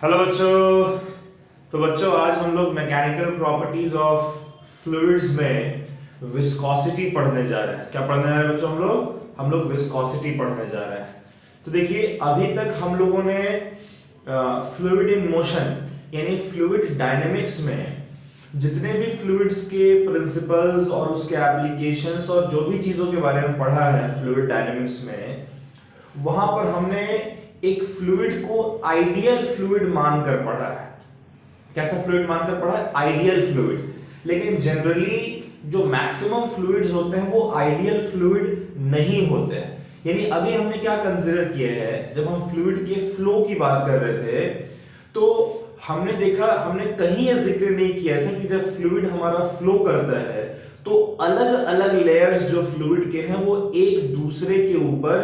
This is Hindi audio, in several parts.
हेलो बच्चों। तो बच्चों आज हम लोग मैकेनिकल प्रॉपर्टीज ऑफ फ्लूइड्स में विस्कोसिटी पढ़ने जा रहे हैं। क्या पढ़ने जा रहे हैं बच्चों? हम लोग विस्कोसिटी पढ़ने जा रहे हैं। तो देखिए अभी तक हम लोगों ने फ्लूइड इन मोशन यानी फ्लूइड डायनेमिक्स में जितने भी फ्लूइड्स के प्रिंसिपल्स और उसके एप्लीकेशंस और जो भी चीजों के बारे में पढ़ा है फ्लूइड डायनेमिक्स में, वहां पर हमने एक फ्लूइड को आइडियल फ्लूइड मानकर पढ़ा है। कैसा फ्लूइड मानकर पढ़ा है? Ideal fluid. लेकिन जनरली जो मैक्सिमम फ्लूइड्स होते हैं वो आइडियल फ्लूइड नहीं होते हैं। यानी अभी हमने क्या कंसीडर किया है, जब हम फ्लूइड के फ्लो की बात कर रहे थे तो हमने देखा, हमने कहीं यह जिक्र नहीं किया था कि जब फ्लूइड हमारा फ्लो करता है तो अलग अलग लेयर्स जो फ्लूइड के हैं वो एक दूसरे के ऊपर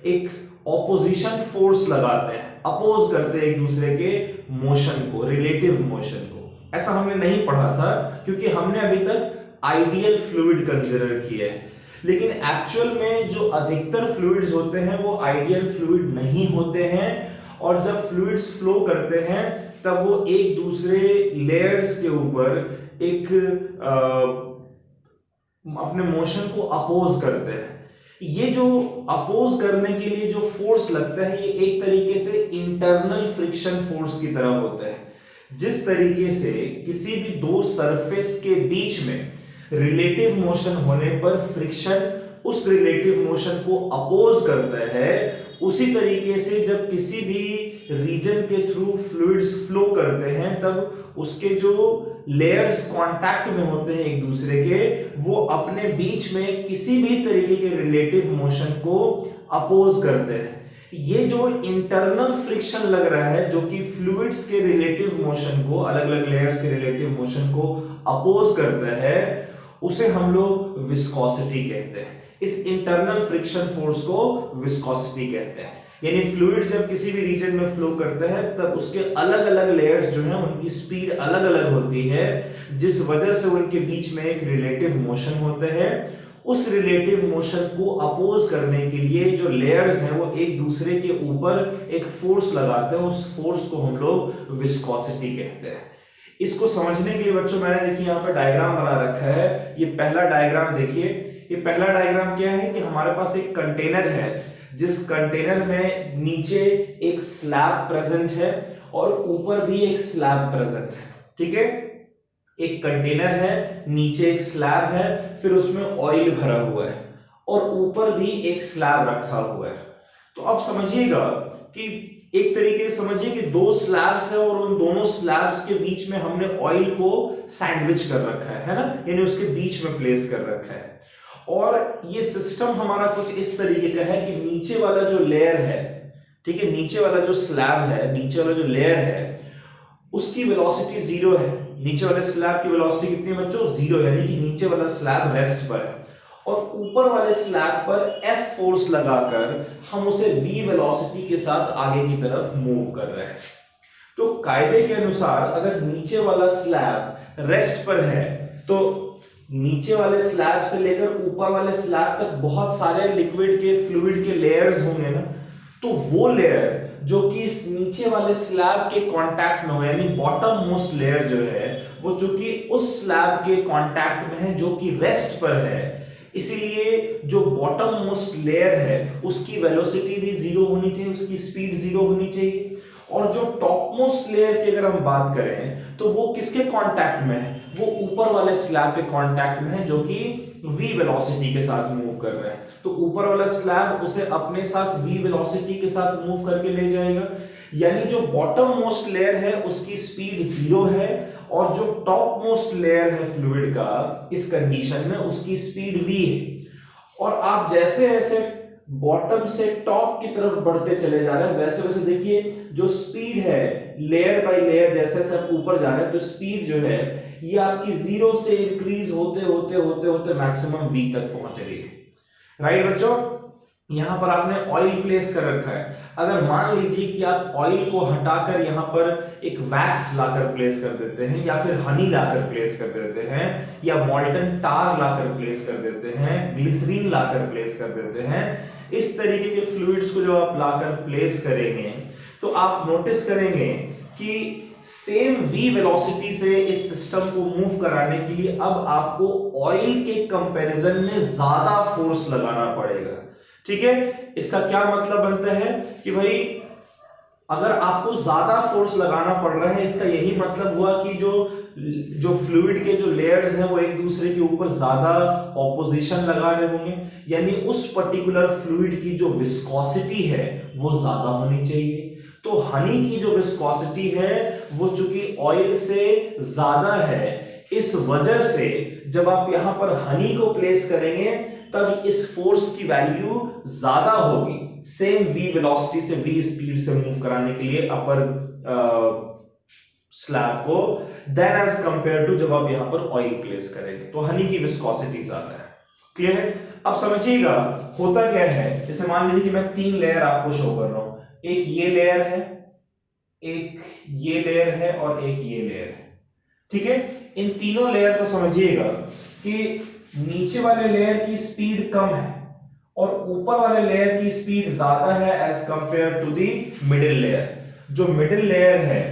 एक ऑपोजिशन फोर्स लगाते हैं, अपोज करते हैं एक दूसरे के मोशन को, रिलेटिव मोशन को। ऐसा हमने नहीं पढ़ा था क्योंकि हमने अभी तक आइडियल फ्लूइड कंसीडर किया है। लेकिन एक्चुअल में जो अधिकतर फ्लूइड्स होते हैं वो आइडियल फ्लूइड नहीं होते हैं, और जब फ्लूइड्स फ्लो करते हैं तब वो एक दूसरे लेयर्स के ऊपर एक अपने मोशन को अपोज करते हैं। ये जो अपोज करने के लिए जो फोर्स लगता है ये एक तरीके से इंटरनल फ्रिक्शन फोर्स की तरह होता है। जिस तरीके से किसी भी दो सरफेस के बीच में रिलेटिव मोशन होने पर फ्रिक्शन उस रिलेटिव मोशन को अपोज करता है, उसी तरीके से जब किसी भी रीजन के थ्रू फ्लूइड्स फ्लो करते हैं तब उसके जो लेयर्स कांटेक्ट में होते हैं एक दूसरे के, वो अपने बीच में किसी भी तरीके के रिलेटिव मोशन को अपोज करते हैं। ये जो इंटरनल फ्रिक्शन लग रहा है जो कि फ्लूइड्स के रिलेटिव मोशन को, अलग अलग लेयर्स के रिलेटिव मोशन को अपोज करता है, उसे हम लोग विस्कोसिटी कहते हैं। इस इंटरनल फ्रिक्शन फोर्स को विस्कोसिटी कहते हैं। यानी फ्लूइड जब किसी भी रीजन में फ्लो करता है तब उसके अलग अलग लेयर्स जो हैं उनकी स्पीड अलग अलग होती है, जिस वजह से उनके बीच में एक रिलेटिव मोशन होता है। उस रिलेटिव मोशन को अपोज करने के लिए जो लेयर्स हैं वो एक दूसरे के ऊपर एक फोर्स लगाते हैं, उस फोर्स को हम लोग विस्कोसिटी कहते हैं। इसको समझने के लिए बच्चों मैंने देखिए यहाँ पर डायग्राम बना रखा है। ये पहला डायग्राम देखिए। ये पहला डायग्राम क्या है कि हमारे पास एक कंटेनर है, जिस कंटेनर में नीचे एक स्लैब प्रेजेंट है और ऊपर भी एक स्लैब प्रेजेंट है। ठीक है, एक कंटेनर है, नीचे एक स्लैब है, फिर उसमें ऑयल भरा हुआ है और ऊपर भी एक स्लैब रखा हुआ है। तो अब समझिएगा कि एक तरीके से समझिए कि दो स्लैब्स है और उन दोनों स्लैब्स के बीच में हमने ऑयल को सैंडविच कर रखा है ना, यानी उसके बीच में प्लेस कर रखा है। और ये सिस्टम हमारा कुछ इस तरीके का है कि नीचे वाला जो लेयर है, ठीक है, नीचे वाला जो स्लैब है, नीचे वाला जो लेयर है उसकी वेलोसिटी जीरो है। नीचे वाले स्लैब की वेलोसिटी कितनी है बच्चों? जीरो, यानी कि नीचे वाला स्लैब रेस्ट पर है। और ऊपर वाले स्लैब पर F फोर्स लगाकर हम उसे V वेलोसिटी के साथ आगे की तरफ मूव कर रहे हैं। तो कायदे के अनुसार अगर नीचे वाला स्लैब रेस्ट पर है तो नीचे वाले स्लैब से लेकर ऊपर वाले स्लैब तक बहुत सारे लिक्विड के, फ्लूइड के लेयर्स होंगे ना। तो वो लेयर जो कि इस नीचे वाले स्लैब के कांटेक्ट में हो, यानी बॉटम मोस्ट लेयर जो है वो चूंकि उस स्लैब के कांटेक्ट में है जो कि रेस्ट पर है, इसीलिए जो बॉटम मोस्ट लेयर है उसकी वेलोसिटी भी जीरो होनी चाहिए, उसकी स्पीड जीरो होनी चाहिए। और जो टॉप मोस्ट लेयर की अगर हम बात करें तो वो किसके कांटेक्ट में है? वो ऊपर वाले स्लैब के कांटेक्ट में है जो कि v वेलोसिटी के साथ मूव कर रहा है। तो ऊपर वाला स्लैब उसे अपने साथ v वेलोसिटी के साथ मूव करके ले जाएगा, यानी जो बॉटम मोस्ट लेयर है उसकी स्पीड जीरो है और जो टॉप मोस्ट लेयर है फ्लूइड का इस कंडीशन में उसकी स्पीड v है। और आप जैसे जैसे बॉटम से टॉप की तरफ बढ़ते चले जा रहे हैं वैसे वैसे देखिए जो स्पीड है लेयर बाय लेयर, जैसे जैसे आप ऊपर जा रहे हैं तो स्पीड जो है ये आपकी जीरो से इंक्रीज होते होते होते होते मैक्सिमम v तक पहुंच रही है। राइट बच्चों, यहां पर आपने ऑयल प्लेस कर रखा है। अगर मान लीजिए कि आप ऑयल को हटाकर यहां पर एक वैक्स लाकर प्लेस कर देते हैं, या फिर हनी लाकर प्लेस कर देते हैं, या मॉल्टन टार लाकर प्लेस कर देते हैं, ग्लिसरीन लाकर प्लेस कर देते हैं, इस तरीके के फ्लूइड्स को जो आप लाकर प्लेस करेंगे तो आप नोटिस करेंगे कि सेम v वेलोसिटी से इस सिस्टम को मूव कराने के लिए अब आपको ऑयल के कंपैरिजन में ज्यादा फोर्स लगाना पड़ेगा। ठीक है, इसका क्या मतलब बनता है कि भाई अगर आपको ज्यादा फोर्स लगाना पड़ रहा है, इसका यही मतलब हुआ कि जो फ्लूइड के जो लेयर्स हैं वो एक दूसरे के ऊपर ज्यादा ऑपोजिशन लगा रहे होंगे, यानी उस पर्टिकुलर फ्लूइड की जो विस्कोसिटी है वो ज्यादा होनी चाहिए। तो हनी की जो विस्कोसिटी है वो चूंकि ऑयल से ज्यादा है, इस वजह से जब आप यहां पर हनी को प्लेस करेंगे तब इस फोर्स की वैल्यू ज्यादा होगी, सेम v वेलोसिटी से v स्पीड से मूव कराने के लिए अपर स्लैब को, देन एज कंपेयर टू जब आप यहां पर ऑयल प्लेस करेंगे तो हनी की विस्कोसिटी ज्यादा है। क्लियर है? अब समझिएगा होता क्या है, जैसे मान लीजिए कि मैं 3 लेयर आपको शो कर रहा हूं, एक ये लेयर है, एक ये लेयर है और एक ये लेयर है। ठीक है, इन तीनों लेयर को समझिएगा कि नीचे वाले लेयर की स्पीड कम है और ऊपर वाले लेयर की स्पीड ज्यादा है as compared to the middle layer. जो मिडिल लेयर है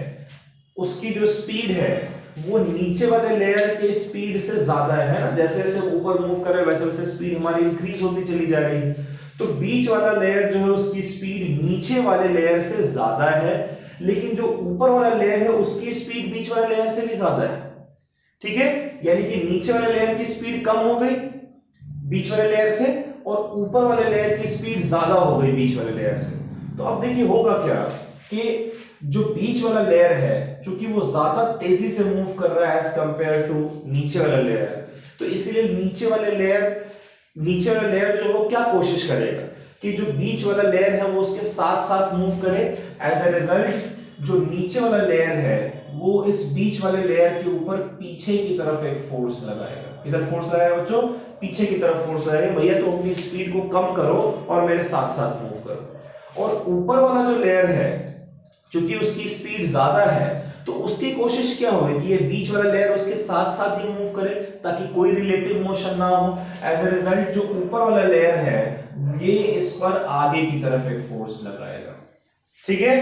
उसकी जो स्पीड है वो नीचे वाले लेयर के स्पीड से ज्यादा है ना, जैसे जैसे ऊपर मूव कर रहे हैं वैसे वैसे स्पीड हमारी इंक्रीज होती चली जा रही है। तो बीच वाला लेयर जो है उसकी स्पीड नीचे वाले लेयर से ज्यादा है, लेकिन जो ऊपर वाला लेयर है उसकी स्पीड बीच वाले लेयर से भी ज्यादा है। ठीक है, यानी कि नीचे वाले लेयर की स्पीड कम हो गई बीच वाले लेयर से और ऊपर वाले लेयर की स्पीड ज्यादा हो गई बीच वाले लेयर से। तो अब देखिए होगा क्या कि जो बीच वाला लेयर है क्योंकि वो ज्यादा तेजी से मूव कर रहा है एज कंपेयर टू नीचे वाला लेयर, तो इसलिए नीचे वाला लेयर जो वो क्या कोशिश करेगा कि जो बीच वाला लेयर है वो उसके साथ साथ मूव करे। एज ए रिजल्ट जो नीचे वाला लेयर है वो इस बीच वाले लेयर के ऊपर पीछे की तरफ एक फोर्स लगाएगा। इधर फोर्स लगाएगा बच्चों, पीछे की तरफ फोर्स लगाएगा, भैया तो अपनी स्पीड को कम करो और मेरे साथ साथ मूव करो। और ऊपर वाला जो लेयर है क्योंकि उसकी स्पीड ज्यादा है तो उसकी कोशिश क्या होगी कि ये बीच वाला लेयर उसके साथ साथ ही मूव करे ताकि कोई रिलेटिव मोशन ना हो। एज ए रिजल्ट जो ऊपर वाला लेयर है ये इस पर आगे की तरफ एक फोर्स लगाएगा। ठीक है,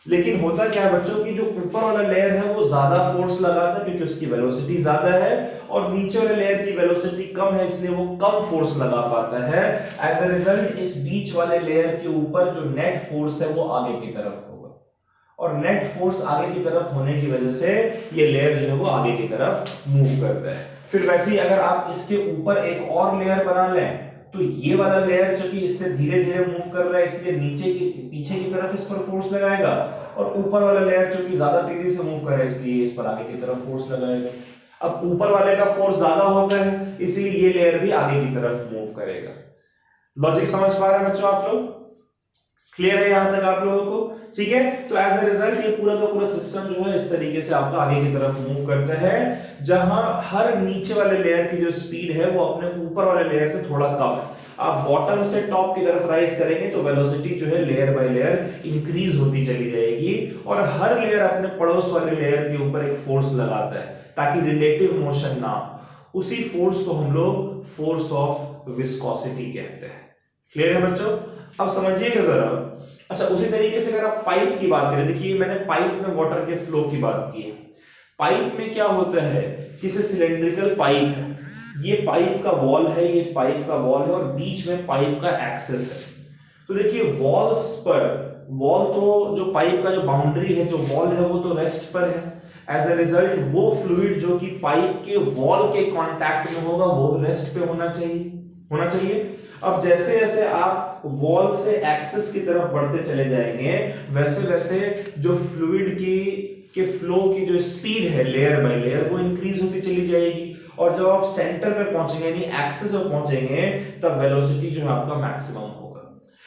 लेकिन होता क्या है बच्चों की जो ऊपर वाला लेयर है वो ज्यादा फोर्स लगाता है क्योंकि उसकी वेलोसिटी ज्यादा है और नीचे वाले लेयर की वेलोसिटी कम है इसलिए वो कम फोर्स लगा पाता है। एज ए रिजल्ट इस बीच वाले लेयर के ऊपर जो नेट फोर्स है वो आगे की तरफ होगा और नेट फोर्स आगे की तरफ होने की वजह से ये लेयर जो है वो आगे की तरफ मूव करता है। फिर वैसे ही अगर आप इसके ऊपर एक और लेयर बना लें तो ये वाला लेयर जो कि इससे धीरे धीरे मूव कर रहा है इसलिए पीछे की तरफ इस पर फोर्स लगाएगा और ऊपर वाला लेयर जो कि ज्यादा तेजी से मूव कर रहा है इसलिए इस पर आगे की तरफ फोर्स लगाएगा। अब ऊपर वाले का फोर्स ज्यादा होता है इसलिए ये लेयर भी आगे की तरफ मूव करेगा। लॉजिक समझ पा रहे हैं बच्चों आप लोग? क्लियर है यहां तक आप लोगों को? ठीक है, तो एज ए रिजल्ट ये पूरा का पूरा सिस्टम जो है इस तरीके से आपका आगे की तरफ मूव करता है जहां हर नीचे वाले लेयर की जो स्पीड है वो अपने ऊपर वाले लेयर से थोड़ा कम है। आप बॉटम से टॉप की तरफ राइज करेंगे तो वेलोसिटी जो है लेयर बाय लेयर इंक्रीज होती चली जाएगी और हर लेयर अपने पड़ोस वाले लेयर के ऊपर एक फोर्स लगाता है ताकि रिलेटिव मोशन ना हो। उसी फोर्स को हम लोग फोर्स ऑफ विस्कोसिटी कहते हैं। क्लियर है बच्चों? अब समझिएगा जरा। अच्छा, उसी तरीके से अगर आप पाइप की बात करें, देखिए मैंने पाइप में वाटर के फ्लो की बात की है। पाइप में क्या होता है कि सिलेंड्रिकल पाइप है, ये पाइप का वॉल है, ये पाइप का वॉल है और बीच में पाइप का एक्सेस है। तो देखिए वॉल्स पर, वॉल तो जो पाइप का जो बाउंड्री है, जो वॉल है वो तो रेस्ट पर है। एज ए रिजल्ट वो फ्लूइड जो कि पाइप के वॉल के कांटेक्ट में होगा वो रेस्ट पे होना चाहिए। अब जैसे जैसे आप वॉल से एक्सेस की तरफ बढ़ते चले जाएंगे वैसे वैसे जो फ्लूइड के फ्लो की जो स्पीड है लेयर बाय लेयर वो इंक्रीज होती चली जाएगी और जब आप सेंटर पे पहुंचेंगे यानी एक्सेस पे पहुंचेंगे तब वेलोसिटी जो है आपका मैक्सिमम होगा।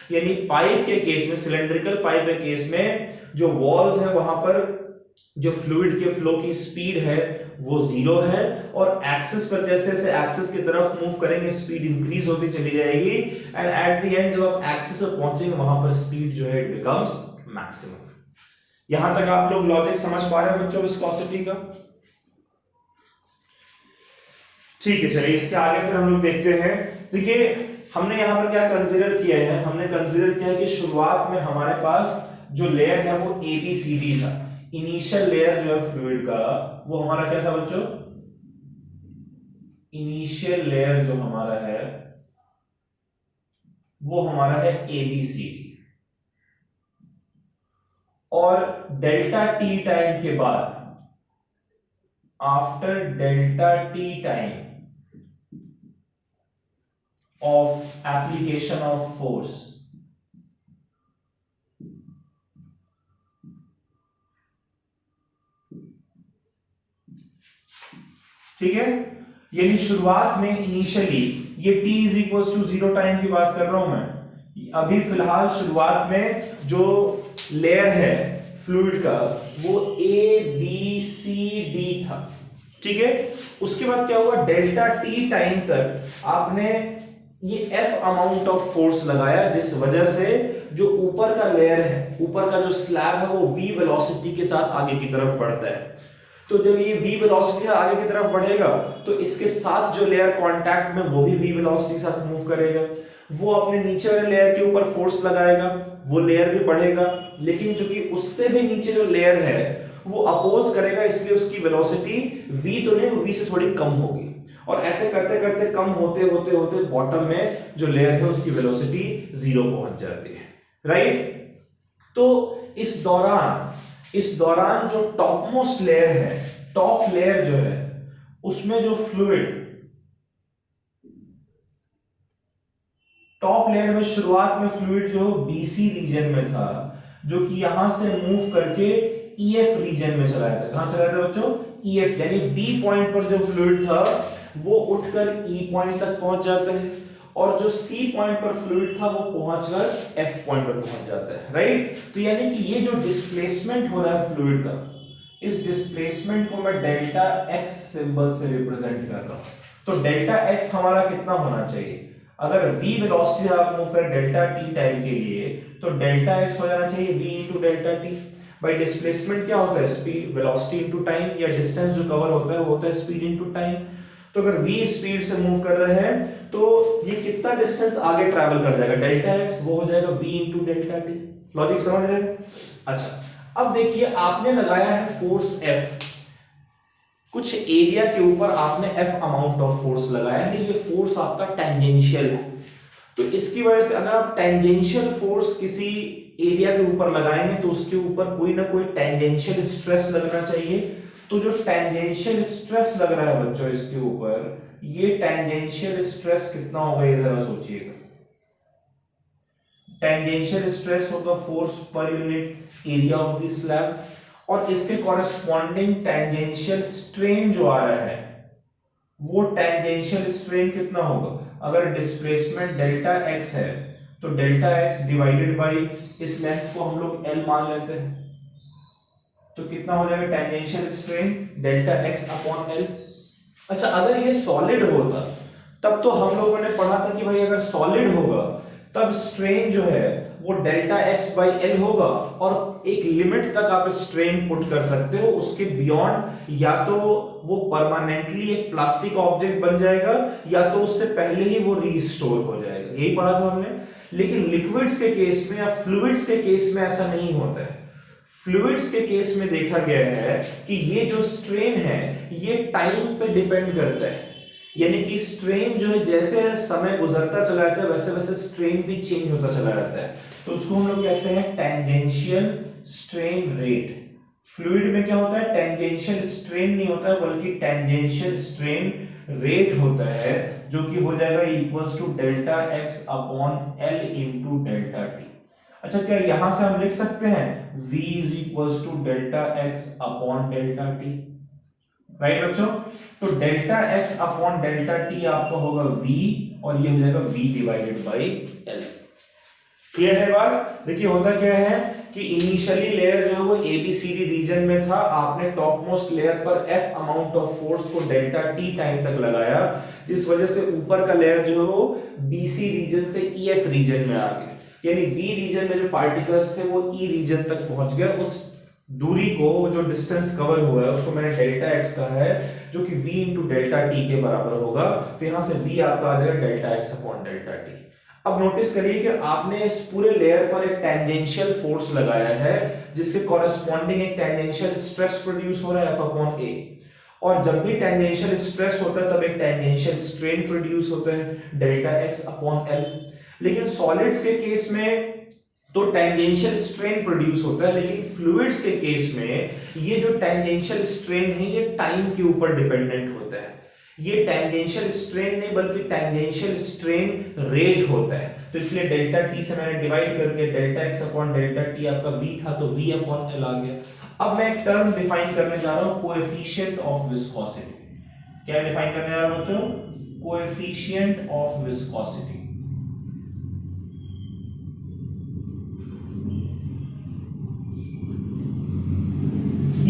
यानी पाइप के केस में, सिलेंड्रिकल पाइप के केस में जो वॉल्स है वहां पर जो फ्लूइड के फ्लो की स्पीड है वो 0 है और एक्सेस पर जैसे जैसे एक्सेस की तरफ मूव करेंगे स्पीड इंक्रीज होती चली जाएगी एंड एट द एंड जब आप एक्सेस पर पहुंचेंगे वहां पर स्पीड जो है इट बिकम्स मैक्सिमम। यहां तक आप लोग लॉजिक समझ पा रहे हैं बच्चों विस्कोसिटी का? ठीक है, चलिए इसके आगे फिर हम लोग देखते हैं। देखिए हमने यहां पर क्या कंसीडर किया है, हमने कंसीडर किया है कि शुरुआत में हमारे पास जो लेयर है वो ABCD था। इनिशियल लेयर जो है फ्लूइड का वो हमारा क्या था बच्चों, इनिशियल लेयर जो हमारा है वो हमारा है ABCD, और डेल्टा टी टाइम के बाद, after delta t time of application of force, ठीक है, यानी शुरुआत में इनिशियली ये t is equal to 0 time की बात कर रहा हूं मैं, अभी फिलहाल शुरुआत में जो लेयर है फ्लूइड का वो ABCD था, ठीक है। उसके बाद क्या हुआ, डेल्टा टी टाइम तक आपने ये F अमाउंट ऑफ फोर्स लगाया, जिस वजह से जो ऊपर का लेयर है, ऊपर का जो स्लैब है वो v वेलोसिटी के साथ आगे की तरफ बढ़ता है। तो जब ये v वेलोसिटी आगे की तरफ बढ़ेगा तो इसके साथ जो लेयर कांटेक्ट में वो भी v वेलोसिटी के साथ मूव करेगा, वो अपने नीचे वाले लेयर के ऊपर फोर्स लगाएगा, वो लेयर भी बढ़ेगा, लेकिन चूंकि उससे भी नीचे जो लेयर है वो अपोज करेगा, इसलिए उसकी वेलोसिटी v तो नहीं, वो v से थोड़ी कम होगी, और ऐसे करते करते कम होते होते होते बॉटम में जो लेयर है उसकी वेलोसिटी 0 पहुंच जाती है, राइट। तो इस दौरान जो टॉप मोस्ट लेयर है, टॉप लेयर जो है उसमें जो फ्लूइड, टॉप लेयर में शुरुआत में फ्लूइड जो BC रीजन में था, जो कि यहां से मूव करके EF रीजन में चला था। कहां चला था बच्चों, EF, यानी B पॉइंट पर जो फ्लूइड था वो उठकर E पॉइंट तक पहुंच जाता है, और जो C पॉइंट पर फ्लूइड था वो पहुंचकर F पॉइंट पर पहुंच जाता है, राइट। तो यानी कि ये जो डिस्प्लेसमेंट हो रहा है फ्लूइड का, इस डिस्प्लेसमेंट को मैं डेल्टा x सिंबल से रिप्रेजेंट कर रहा हूं। तो डेल्टा x हमारा कितना होना चाहिए, अगर v वेलोसिटी आप मूव करें डेल्टा t टाइम के लिए तो डेल्टा x हो जाना चाहिए v इनटू डेल्टा t। भाई डिस्प्लेसमेंट क्या होता है, स्पीड, वेलोसिटी इनटू टाइम, या डिस्टेंस जो कवर होता है वो होता है स्पीड इनटू टाइम। तो अगर v स्पीड से मूव कर रहे हैं तो ये कितना डिस्टेंस आगे ट्रैवल कर जाएगा, डेल्टा x, वो हो जाएगा v into delta t। Logic समझ रहे हैं। अच्छा, अब देखिए आपने लगाया है फोर्स F, कुछ एरिया के ऊपर आपने F अमाउंट ऑफ फोर्स लगाया है, ये फोर्स आपका टेंजेंशियल है। तो इसकी वजह से अगर आप टेंजेंशियल फोर्स किसी एरिया के ऊपर लगाएंगे तो उसके ऊपर कोई ना कोई टेंजेंशियल स्ट्रेस लगना चाहिए। तो जो टेंजेंशियल स्ट्रेस लग रहा है बच्चों इसके ऊपर, ये टेंजेंशियल स्ट्रेस कितना होगा ये जरा सोचिएगा। टेंजेंशियल स्ट्रेस होगा force per unit area of the slab, और इसके कॉरेस्पॉन्डिंग टेंजेंशियल स्ट्रेन जो आ रहा है वो टेंजेंशियल स्ट्रेन कितना होगा, अगर डिस्प्लेसमेंट डेल्टा x है तो डेल्टा x डिवाइडेड बाय इस लेंथ को हम लोग L मान लेते हैं, तो कितना हो जाएगा tangential strain delta x upon L। अच्छा, अगर ये सॉलिड होता तब तो हम लोगों ने पढ़ा था कि भाई अगर सॉलिड होगा तब स्ट्रेन जो है वो डेल्टा x बाई एल होगा, और एक लिमिट तक आप स्ट्रेन पुट कर सकते हो, उसके बियॉन्ड या तो वो परमानेंटली एक प्लास्टिक ऑब्जेक्ट बन जाएगा या तो उससे पहले ही वो रीस्टोर हो जाएगा, यही पढ़ा था हमने। लेकिन लिक्विड्स के केस में या फ्लूइड्स के केस में ऐसा नहीं होता है। फ्लूइड्स के केस में देखा गया है कि ये जो स्ट्रेन है ये टाइम पे डिपेंड करता है, यानी कि स्ट्रेन जो है जैसे समय गुजरता चला जाता है वैसे वैसे स्ट्रेन भी चेंज होता चला जाता है, तो उसको हम लोग कहते हैं टेंजेंशियल स्ट्रेन रेट। फ्लूइड में क्या होता है, टेंजेंशियल स्ट्रेन नहीं होता है बल्कि टेंजेंशियल स्ट्रेन रेट होता है, जो कि हो जाएगा equals to delta x upon l into delta t. अच्छा, क्या यहां से हम लिख सकते हैं v is equals to delta x upon delta t, right बच्चों। तो delta x upon delta t आपका होगा v, और ये हो जाएगा v divided by l। Clear है बात। देखिए होता क्या है कि इनिशियली लेयर जो है वो ABCD रीजन में था, आपने टॉप मोस्ट लेयर पर F अमाउंट ऑफ फोर्स को डेल्टा t टाइम तक लगाया, जिस वजह से ऊपर का लेयर जो है वो BC रीजन से EF रीजन में आ गया, यानी B रीजन में जो पार्टिकल्स थे वो E रीजन तक पहुंच गए। उस दूरी को, जो डिस्टेंस कवर हुआ है उसको मैंने डेल्टा x कहा है, जो कि v इंटू डेल्टा टी के बराबर होगा। तो यहां से v आपका आ जाएगा delta x upon delta T. अब नोटिस करिए कि आपने इस पूरे लेयर पर एक टेंजेंशियल फोर्स लगाया है जिसके कॉरेस्पॉन्डिंग एक टेंजेंशियल स्ट्रेस प्रोड्यूस हो रहा है F/A। और जब भी टेंजेंशियल स्ट्रेस होता है तब एक टेंजेंशियल स्ट्रेन प्रोड्यूस होता है डेल्टा x/L। लेकिन सॉलिड्स के केस में तो टेंजेंशियल स्ट्रेन प्रोड्यूस होता है, लेकिन फ्लूइड्स के केस में ये जो टेंजेंशियल स्ट्रेन है ये टाइम के ऊपर डिपेंडेंट होता है। ये टेंजेंशियल स्ट्रेन नहीं बल्कि टेंजेंशियल स्ट्रेन रेट होता है। तो इसलिए डेल्टा टी से मैंने डिवाइड करके delta x upon delta t आपका v था तो v अपॉन एल आ गया। अब मैं एक टर्म डिफाइन करने जा रहा हूं कोएफिशिएंट ऑफ विस्कोसिटी। क्या डिफाइन करने जा रहा हूं बच्चों? Coefficient of viscosity.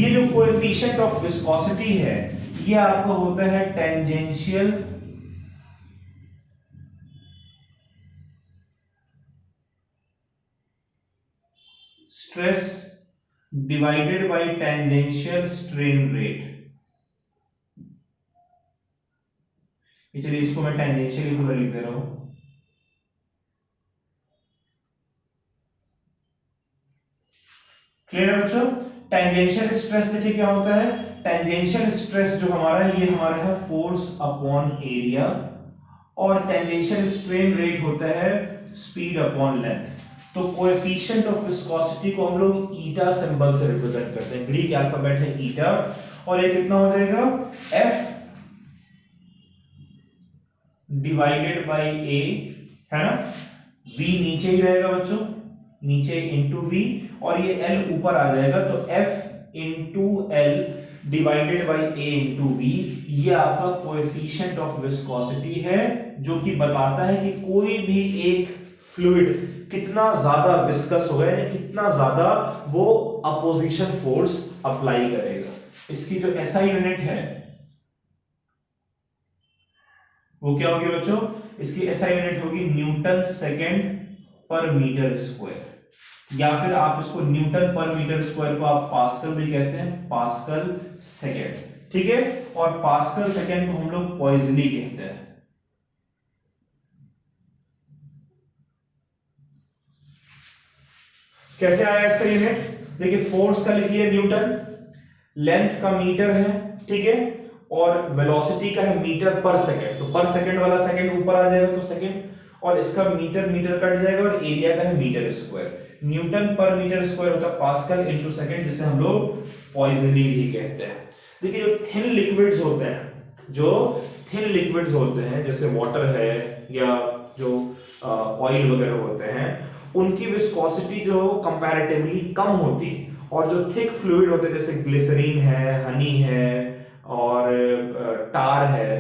ये जो कोएफिशिएंट ऑफ विस्कोसिटी है ये आपका होता है tangential stress divided by tangential strain rate. चलिए इसको मैं टेंजेंशियली पूरा लिख दे रहा हूं। क्लियर है बच्चों? टेंजेंशियल स्ट्रेस देखिए क्या होता है। टेंजेंशियल स्ट्रेस जो हमारा है ये हमारा है फोर्स अपॉन एरिया, और टेंजेंशियल स्ट्रेन रेट होता है स्पीड अपॉन लेंथ। तो कोएफिशिएंट ऑफ विस्कोसिटी को हम लोग ईटा सिंबल से रिप्रेजेंट करते हैं। ग्रीक अल्फाबेट है ईटा, और ये कितना हो जाएगा F डिवाइडेड बाय A, है ना। V नीचे ही रहेगा बच्चों, नीचे इंटू V, और ये L ऊपर आ जाएगा तो F into L divided by A into V। ये आपका कोएफिशिएंट ऑफ विस्कोसिटी है जो कि बताता है कि कोई भी एक फ्लूइड कितना ज्यादा विस्कस होगा, यानी कितना ज्यादा वो अपोजिशन फोर्स अप्लाई करेगा। इसकी जो SI यूनिट है वो क्या होगी बच्चों? इसकी SI यूनिट होगी न्यूटन सेकेंड पर मीटर स्क्वायर, या फिर आप इसको न्यूटन पर मीटर स्क्वायर को आप पास्कल भी कहते हैं, पास्कल सेकेंड, ठीक है। और पास्कल सेकेंड को हम लोग पॉइजनी कहते हैं। कैसे आया इसका यूनिट? देखिए फोर्स का लिख लिया न्यूटन, लेंथ का मीटर है, ठीक है, और वेलोसिटी का है मीटर पर सेकेंड। तो पर सेकेंड वाला सेकेंड ऊपर आ जाएगा तो सेकेंड, और इसका मीटर मीटर कट जाएगा, और एरिया का है मीटर स्क्वायर। न्यूटन पर मीटर स्क्वायर होता है पास्कल इनटू सेकेंड, जिसे हम लोग पॉइजनी भी कहते हैं। देखिए जो थिन लिक्विड्स होते हैं, जो थिन लिक्विड्स होते हैं जैसे वाटर है या जो ऑयल वगैरह होते हैं, उनकी विस्कोसिटी जो कंपैरेटिवली कम होती है, और जो थिक फ्लूइड होते हैं जैसे ग्लिसरीन है, हनी है और टार है,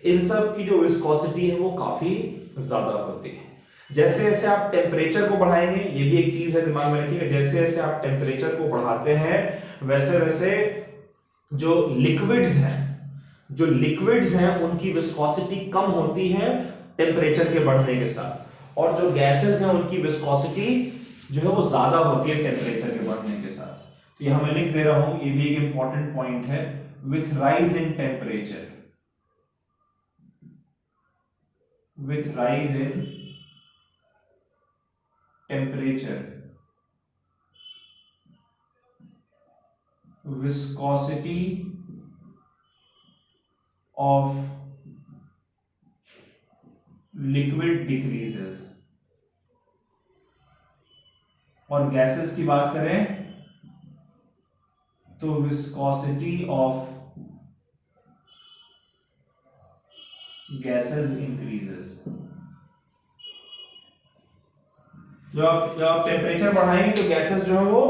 इन सब की जो विस्कोसिटी है वो काफी ज्यादा होती है। जैसे जैसे आप टेम्परेचर को बढ़ाएंगे, ये भी एक चीज है दिमाग में रखिएगा, जैसे जैसे आप टेम्परेचर को बढ़ाते हैं वैसे वैसे जो लिक्विड्स हैं उनकी विस्कोसिटी कम होती है टेम्परेचर के बढ़ने के साथ, और जो गैसेस हैं उनकी विस्कोसिटी जो है वो ज्यादा होती है टेम्परेचर के बढ़ने के साथ। तो यहां मैं लिख दे रहा हूं, ये भी एक इंपॉर्टेंट पॉइंट है, with rise in temperature, with rise in temperature, viscosity of liquid decreases। और गैसेस की बात करें तो viscosity of gases increases। जब आप टेम्परेचर बढ़ाएंगे तो गैसेस जो है वो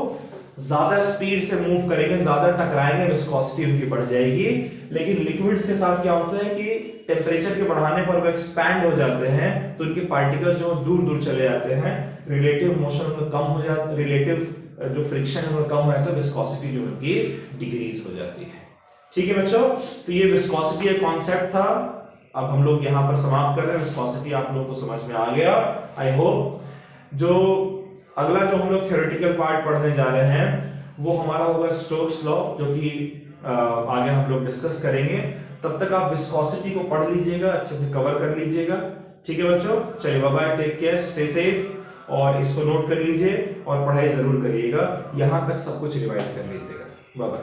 ज्यादा स्पीड से मूव करेंगे, ज्यादा टकराएंगे, विस्कोसिटी उनकी बढ़ जाएगी। लेकिन लिक्विड्स के साथ क्या होता है कि टेम्परेचर के बढ़ाने पर वो एक्सपैंड हो जाते हैं तो उनके पार्टिकल्स जो दूर दूर चले जाते हैं, रिलेटिव मोशन उनका कम हो जाता, रिलेटिव जो फ्रिक्शन है वो कम हो जाता है, विस्कोसिटी जो उनकी डिक्रीज हो जाती है। ठीक है बच्चों, तो ये विस्कोसिटी एक कॉन्सेप्ट था, अब हम लोग यहाँ पर समाप्त कर रहे हैं। विस्कोसिटी आप लोगों को समझ में आ गया आई होप। जो अगला जो हम लोग थ्योरेटिकल पार्ट पढ़ने जा रहे हैं वो हमारा होगा स्टोक्स लॉ, जो कि आगे हम लोग डिस्कस करेंगे। तब तक आप विस्कोसिटी को पढ़ लीजिएगा, अच्छे से कवर कर लीजिएगा, ठीक है बच्चों, चलिए bye bye, take care, stay safe, और इसको नोट कर लीजिए और पढ़ाई जरूर करिएगा, यहां तक सब कुछ रिवाइज कर लीजिएगा। Bye bye.